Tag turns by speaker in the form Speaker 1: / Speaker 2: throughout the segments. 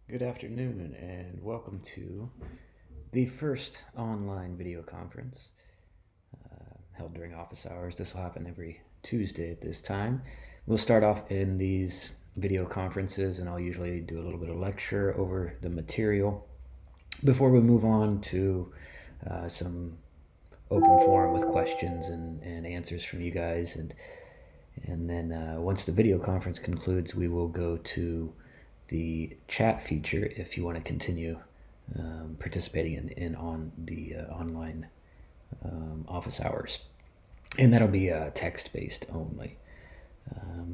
Speaker 1: Good afternoon, and welcome to the first online video conference held during office hours. This will happen every Tuesday at this time. We'll start off in these video conferences, and I'll usually do a little bit of lecture over the material before we move on to some open forum with questions and answers from you guys. And then once the video conference concludes, we will go to the chat feature if you want to continue participating in on the online office hours. And that'll be text based only.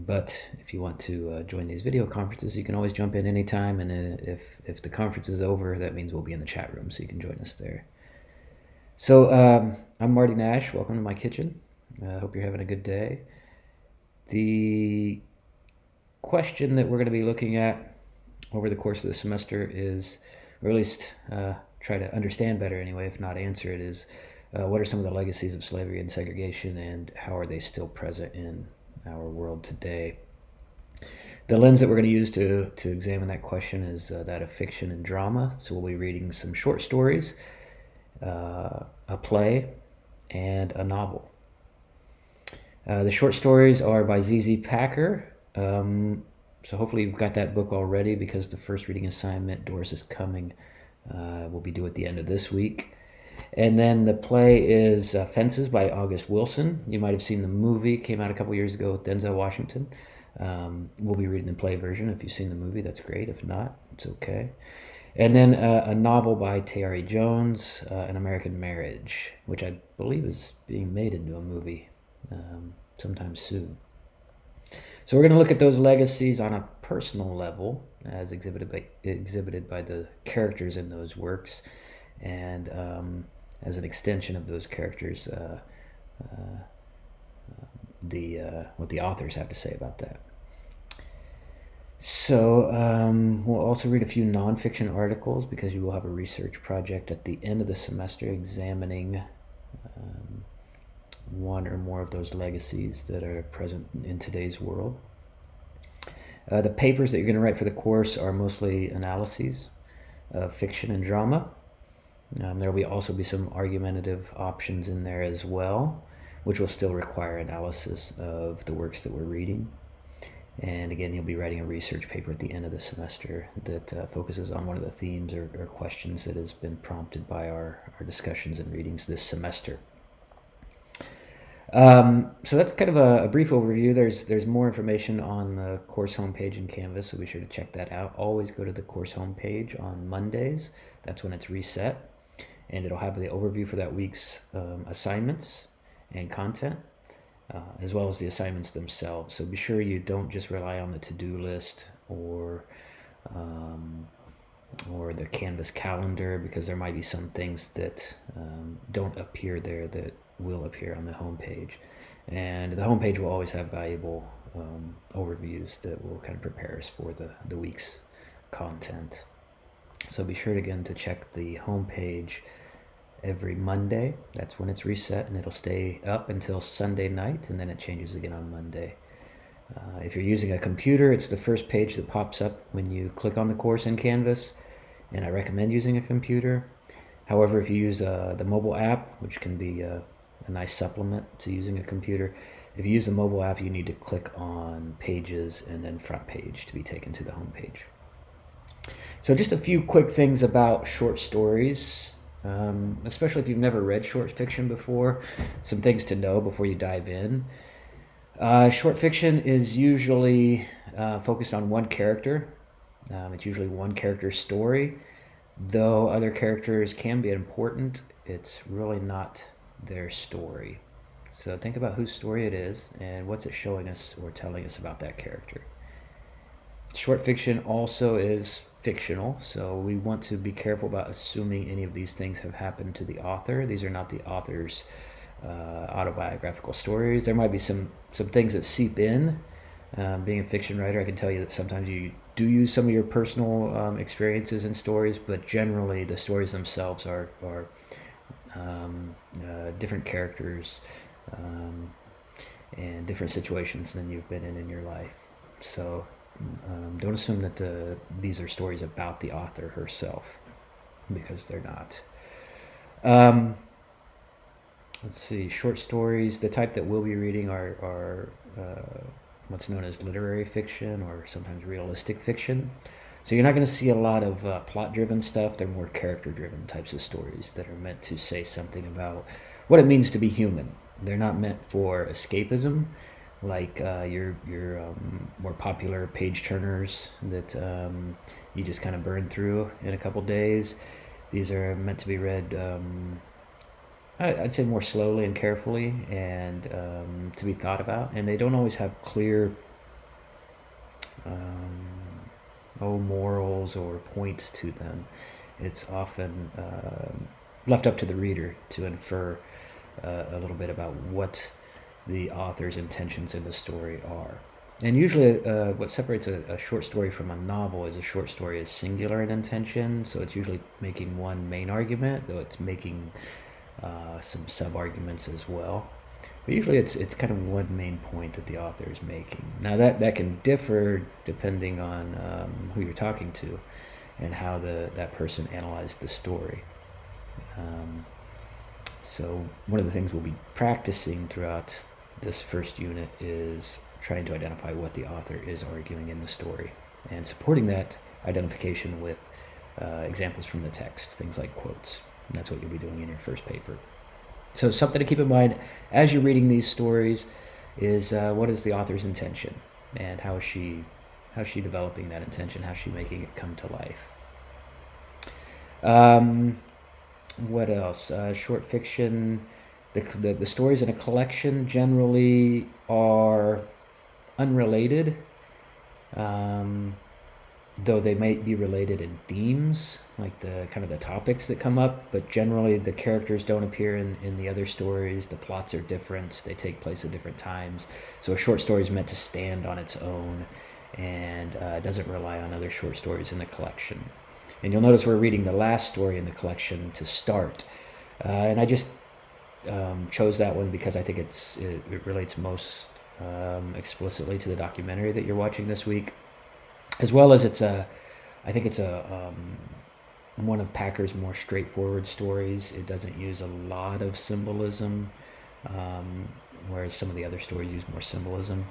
Speaker 1: But if you want to join these video conferences, you can always jump in anytime. And if the conference is over, that means we'll be in the chat room, so you can join us there. So I'm Marty Nash. Welcome to my kitchen. I hope you're having a good day. The question that we're going to be looking at over the course of the semester is, or at least try to understand better anyway, if not answer it, is what are some of the legacies of slavery and segregation, and how are they still present in our world today? The lens that we're going to use to examine that question is that of fiction and drama. So we'll be reading some short stories, a play, and a novel. The short stories are by ZZ Packer. So hopefully you've got that book already, because the first reading assignment, Doris is Coming, will be due at the end of this week. And then the play is Fences by August Wilson. You might have seen the movie, came out a couple years ago with Denzel Washington. We'll be reading the play version. If you've seen the movie, that's great. If not, it's okay. And then a novel by Tayari Jones, An American Marriage, which I believe is being made into a movie sometime soon. So we're going to look at those legacies on a personal level, as exhibited by the characters in those works, and as an extension of those characters, what the authors have to say about that. So we'll also read a few nonfiction articles, because you will have a research project at the end of the semester examining one or more of those legacies that are present in today's world. The papers that you're going to write for the course are mostly analyses of fiction and drama. There will also be some argumentative options in there as well, which will still require analysis of the works that we're reading. And again, you'll be writing a research paper at the end of the semester that focuses on one of the themes or questions that has been prompted by our discussions and readings this semester. So that's kind of a brief overview. There's more information on the course homepage in Canvas, so be sure to check that out. Always go to the course homepage on Mondays. That's when it's reset, and it'll have the overview for that week's assignments and content, as well as the assignments themselves. So be sure you don't just rely on the to-do list or the Canvas calendar, because there might be some things that don't appear there that will appear on the homepage. And the homepage will always have valuable overviews that will kind of prepare us for the week's content. So be sure again to check the homepage every Monday. That's when it's reset, and it'll stay up until Sunday night, and then it changes again on Monday. If you're using a computer, it's the first page that pops up when you click on the course in Canvas, and I recommend using a computer. However, if you use the mobile app, which can be a nice supplement to using a computer, if you use the mobile app, you need to click on Pages and then Front Page to be taken to the home page. So just a few quick things about short stories, especially if you've never read short fiction before. Some things to know before you dive in. Short fiction is usually focused on one character. It's usually one character's story. Though other characters can be important, it's really not their story. So think about whose story it is and what's it showing us or telling us about that character. Short fiction also is fictional, so we want to be careful about assuming any of these things have happened to the author. These are not the author's autobiographical stories. There might be some things that seep in. Being a fiction writer, I can tell you that sometimes you do use some of your personal experiences in stories, but generally the stories themselves are different characters and different situations than you've been in your life. So Don't assume that these are stories about the author herself, because they're not. Let's see, short stories. The type that we'll be reading are what's known as literary fiction, or sometimes realistic fiction. So you're not going to see a lot of plot-driven stuff. They're more character-driven types of stories that are meant to say something about what it means to be human. They're not meant for escapism, like your more popular page turners that you just kind of burn through in a couple days. These are meant to be read, I'd say, more slowly and carefully, and to be thought about. And they don't always have clear morals or points to them. It's often left up to the reader to infer a little bit about what the author's intentions in the story are. And usually, what separates a short story from a novel is a short story is singular in intention, so it's usually making one main argument, though it's making some sub-arguments as well. But usually it's kind of one main point that the author is making. Now that can differ depending on who you're talking to and how that person analyzed the story. So one of the things we'll be practicing throughout this first unit is trying to identify what the author is arguing in the story, and supporting that identification with examples from the text, things like quotes. And that's what you'll be doing in your first paper. So something to keep in mind as you're reading these stories is what is the author's intention, and how is she developing that intention, how is she making it come to life. What else? Short fiction. The stories in a collection generally are unrelated, though they might be related in themes, like the kind of the topics that come up, but generally the characters don't appear in the other stories. The plots are different. They take place at different times. So a short story is meant to stand on its own, and doesn't rely on other short stories in the collection. And you'll notice we're reading the last story in the collection to start. And I just chose that one because I think it relates most explicitly to the documentary that you're watching this week, as well as I think it's one of Packer's more straightforward stories. It doesn't use a lot of symbolism, whereas some of the other stories use more symbolism.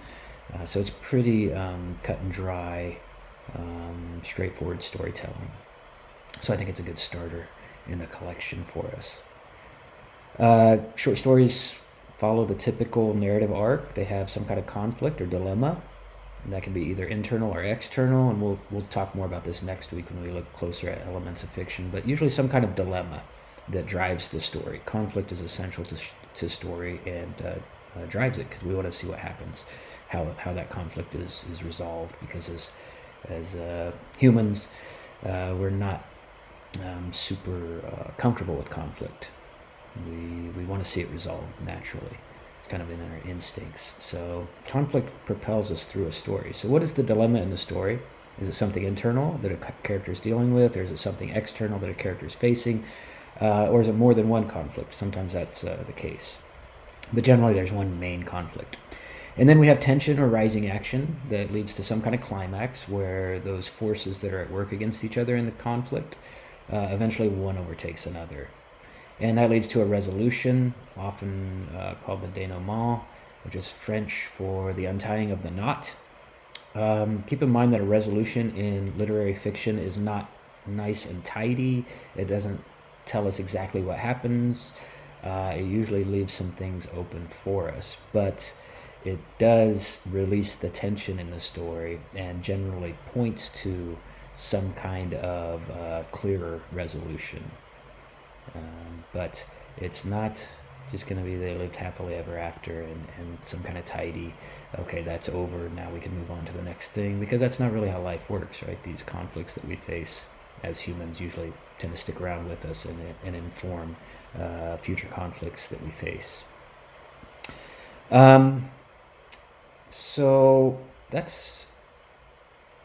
Speaker 1: So it's pretty cut and dry, straightforward storytelling. So I think it's a good starter in the collection for us. Short stories follow the typical narrative arc. They have some kind of conflict or dilemma, and that can be either internal or external, and we'll talk more about this next week when we look closer at elements of fiction, but usually some kind of dilemma that drives the story. Conflict is essential to story, and drives it, because we want to see what happens, how that conflict is resolved, because as humans, we're not super comfortable with conflict. We want to see it resolved naturally. It's kind of in our instincts. So conflict propels us through a story. So what is the dilemma in the story? Is it something internal that a character is dealing with, or is it something external that a character is facing? Or is it more than one conflict? Sometimes that's the case. But generally there's one main conflict. And then we have tension or rising action that leads to some kind of climax, where those forces that are at work against each other in the conflict, eventually one overtakes another. And that leads to a resolution, often called the denouement, which is French for the untying of the knot. Keep in mind that a resolution in literary fiction is not nice and tidy. It doesn't tell us exactly what happens. It usually leaves some things open for us, but it does release the tension in the story, and generally points to some kind of clearer resolution. But it's not just going to be they lived happily ever after and some kind of tidy, okay, that's over, now we can move on to the next thing, because that's not really how life works, right? These conflicts that we face as humans usually tend to stick around with us and inform future conflicts that we face. So that's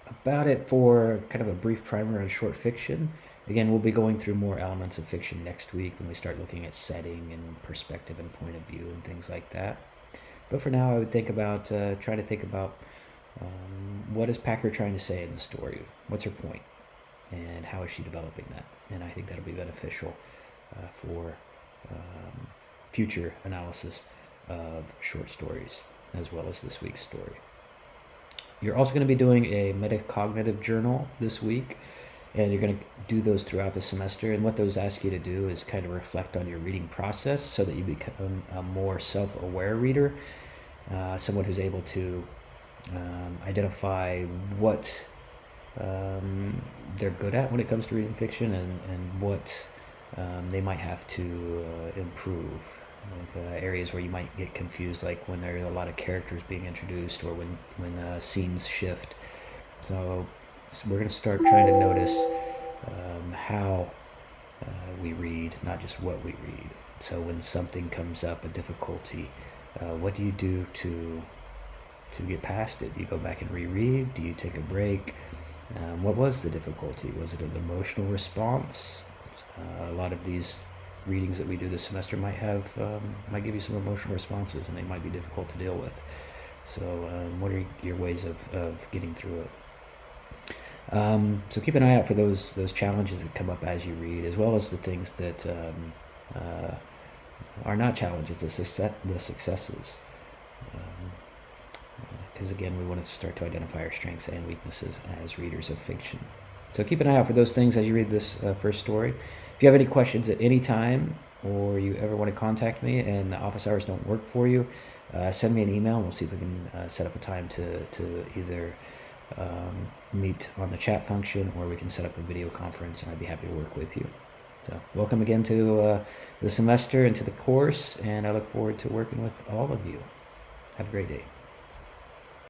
Speaker 1: about it for kind of a brief primer on short fiction. Again, we'll be going through more elements of fiction next week when we start looking at setting and perspective and point of view and things like that. But for now, I would think about try to think about What is Packer trying to say in the story? What's her point? And how is she developing that? And I think that'll be beneficial for future analysis of short stories as well as this week's story. You're also going to be doing a metacognitive journal this week, and you're going to do those throughout the semester. And what those ask you to do is kind of reflect on your reading process so that you become a more self-aware reader, someone who's able to identify what they're good at when it comes to reading fiction, and what they might have to improve. Like areas where you might get confused, like when there are a lot of characters being introduced, or when scenes shift. So we're going to start trying to notice how we read, not just what we read. So when something comes up, a difficulty, what do you do to get past it? Do you go back and reread? Do you take a break? What was the difficulty? Was it an emotional response? A lot of these readings that we do this semester might give you some emotional responses, and they might be difficult to deal with. So what are your ways of getting through it? So keep an eye out for those challenges that come up as you read, as well as the things that are not challenges, the successes. Because again, we want to start to identify our strengths and weaknesses as readers of fiction. So keep an eye out for those things as you read this first story. If you have any questions at any time, or you ever want to contact me and the office hours don't work for you, send me an email and we'll see if we can set up a time to either meet on the chat function, or we can set up a video conference, and I'd be happy to work with you. So welcome again to the semester and to the course, and I look forward to working with all of you. Have a great day.